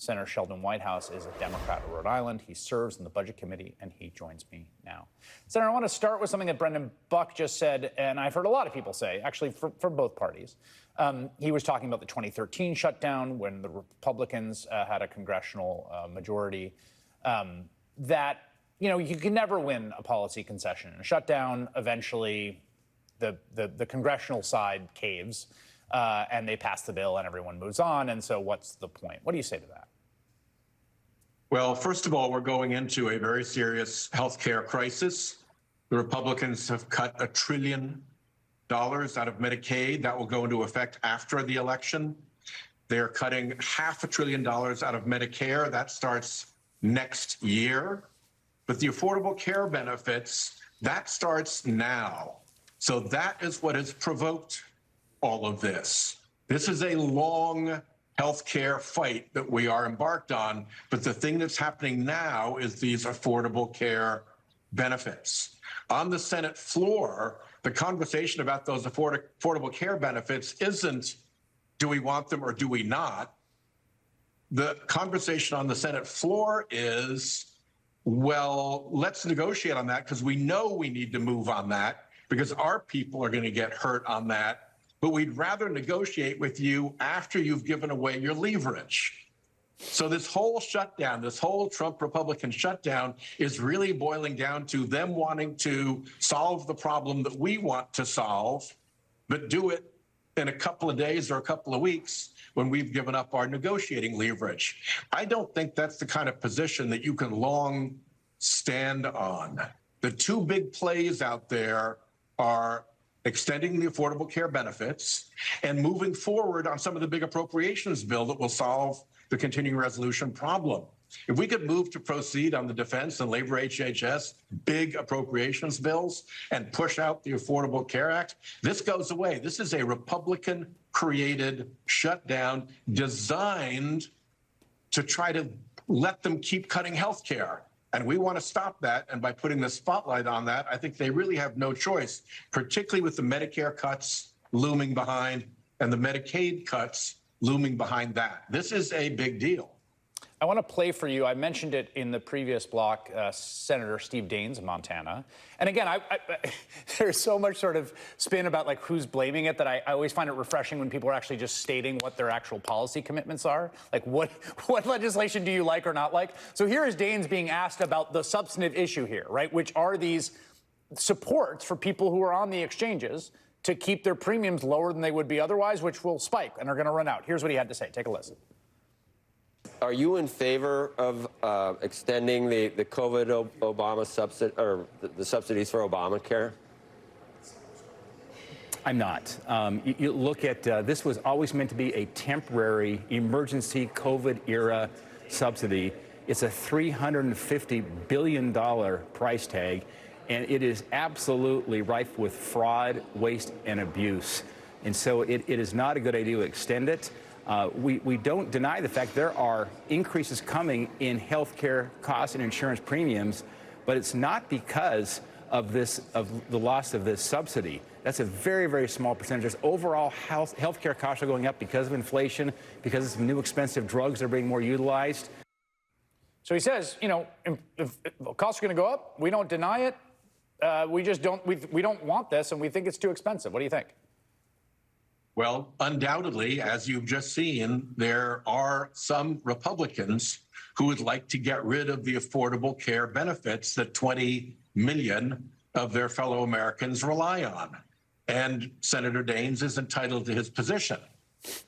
Senator Sheldon Whitehouse is a Democrat of Rhode Island. He serves in the Budget Committee, and he joins me now. Senator, I want to start with something that Brendan Buck just said, and I've heard a lot of people say, actually, from both parties. He was talking about the 2013 shutdown when the Republicans had a congressional majority, that, you know, you can never win a policy concession. In a shutdown, eventually, the congressional side caves. And they pass the bill and everyone moves on. And so what's the point? What do you say to that? Well, first of all, we're going into a very serious health care crisis. The Republicans have cut $1 trillion out of Medicaid. That will go into effect after the election. They're cutting $500 billion out of Medicare. That starts next year. But the Affordable Care Benefits, that starts now. So that is what has provoked all of this. This is a long healthcare fight that we are embarked on, but the thing that's happening now is these affordable care benefits. On the Senate floor, the conversation about those affordable care benefits isn't, do we want them or do we not? The conversation on the Senate floor is, well, let's negotiate on that because we know we need to move on that because our people are going to get hurt on that. But we'd rather negotiate with you after you've given away your leverage. So this whole shutdown, this whole Trump Republican shutdown is really boiling down to them wanting to solve the problem that we want to solve, but do it in a couple of days or a couple of weeks when we've given up our negotiating leverage. I don't think that's the kind of position that you can long stand on. The two big plays out there are extending the Affordable Care Benefits and moving forward on some of the big appropriations bill that will solve the continuing resolution problem. If we could move to proceed on the defense and labor HHS big appropriations bills and push out the Affordable Care Act, this goes away. This is a Republican-created shutdown designed to try to let them keep cutting health care. And we want to stop that. And by putting the spotlight on that, I think they really have no choice, particularly with the Medicare cuts looming behind and the Medicaid cuts looming behind that. This is a big deal. I want to play for you. I mentioned it in the previous block, Senator Steve Daines of Montana. And again, there's so much sort of spin about like who's blaming it that I always find it refreshing when people are actually just stating what their actual policy commitments are. Like what legislation do you like or not like? So here is Daines being asked about the substantive issue here, right? Which are these supports for people who are on the exchanges to keep their premiums lower than they would be otherwise, which will spike and are going to run out. Here's what he had to say. Take a listen. Are you in favor of extending the COVID Obama subsidy or the subsidies for Obamacare? I'm not. You look at this was always meant to be a temporary emergency COVID era subsidy. It's a $350 billion price tag, and it is absolutely rife with fraud, waste, and abuse. And so it is not a good idea to extend it. We don't deny the fact there are increases coming in health care costs and insurance premiums, but it's not because of the loss of this subsidy. That's a very, very small percentage. There's overall health care costs are going up because of inflation, because of some new expensive drugs that are being more utilized. So he says, you know, if costs are going to go up, we don't deny it. We just don't. We don't want this, and we think it's too expensive. What do you think? Well, undoubtedly, as you've just seen, there are some Republicans who would like to get rid of the Affordable Care Benefits that 20 million of their fellow Americans rely on. And Senator Daines is entitled to his position.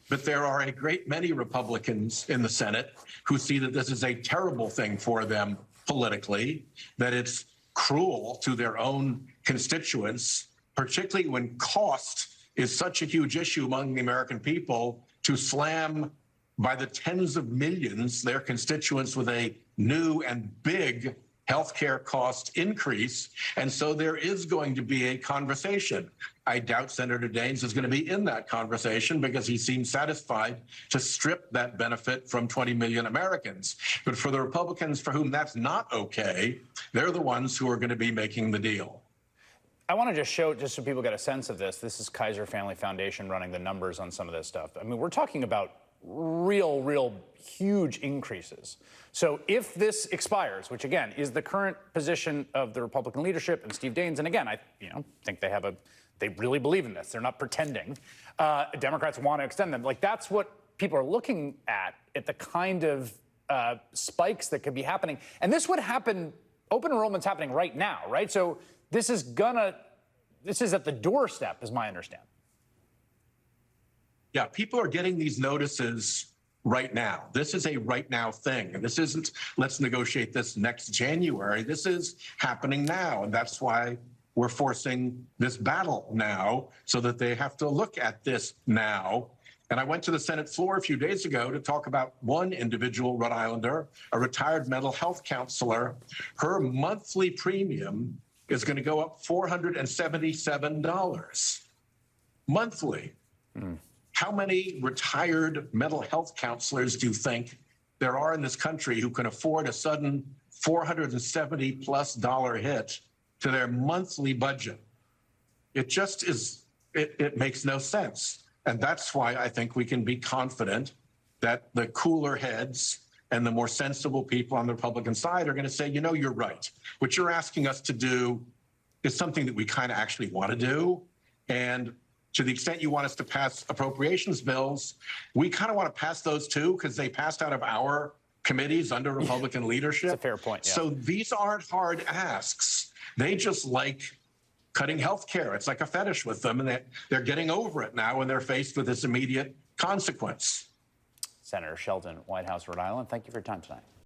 But there are a great many Republicans in the Senate who see that this is a terrible thing for them politically, that it's cruel to their own constituents, particularly when cost is such a huge issue among the American people, to slam by the tens of millions their constituents with a new and big healthcare cost increase. And so there is going to be a conversation. I doubt Senator Daines is going to be in that conversation because he seems satisfied to strip that benefit from 20 million Americans. But for the Republicans for whom that's not okay, they're the ones who are going to be making the deal. I want to just show, just so people get a sense of this, this is Kaiser Family Foundation running the numbers on some of this stuff. I mean, we're talking about real huge increases. So if this expires, which again is the current position of the Republican leadership and Steve Daines, and again, I think they really believe in this. They're not pretending. Democrats want to extend them. Like, that's what people are looking at the kind of spikes that could be happening. And this would happen, open enrollment's happening right now, right? So this is at the doorstep, is my understanding. Yeah, people are getting these notices right now. This is a right now thing. And this isn't, let's negotiate this next January. This is happening now. And that's why we're forcing this battle now, so that they have to look at this now. And I went to the Senate floor a few days ago to talk about one individual Rhode Islander, a retired mental health counselor. Her monthly premium is going to go up $477 monthly. How many retired mental health counselors do you think there are in this country who can afford a sudden $470+ hit to their monthly budget? It just is, it makes no sense. And that's why I think we can be confident that the cooler heads and the more sensible people on the Republican side are going to say, you're right. What you're asking us to do is something that we kind of actually want to do. And to the extent you want us to pass appropriations bills, we kind of want to pass those too, because they passed out of our committees under Republican leadership. That's a fair point, yeah. So these aren't hard asks. They just like cutting health care. It's like a fetish with them, and they're getting over it now when they're faced with this immediate consequence. Senator Sheldon Whitehouse, Rhode Island, thank you for your time tonight.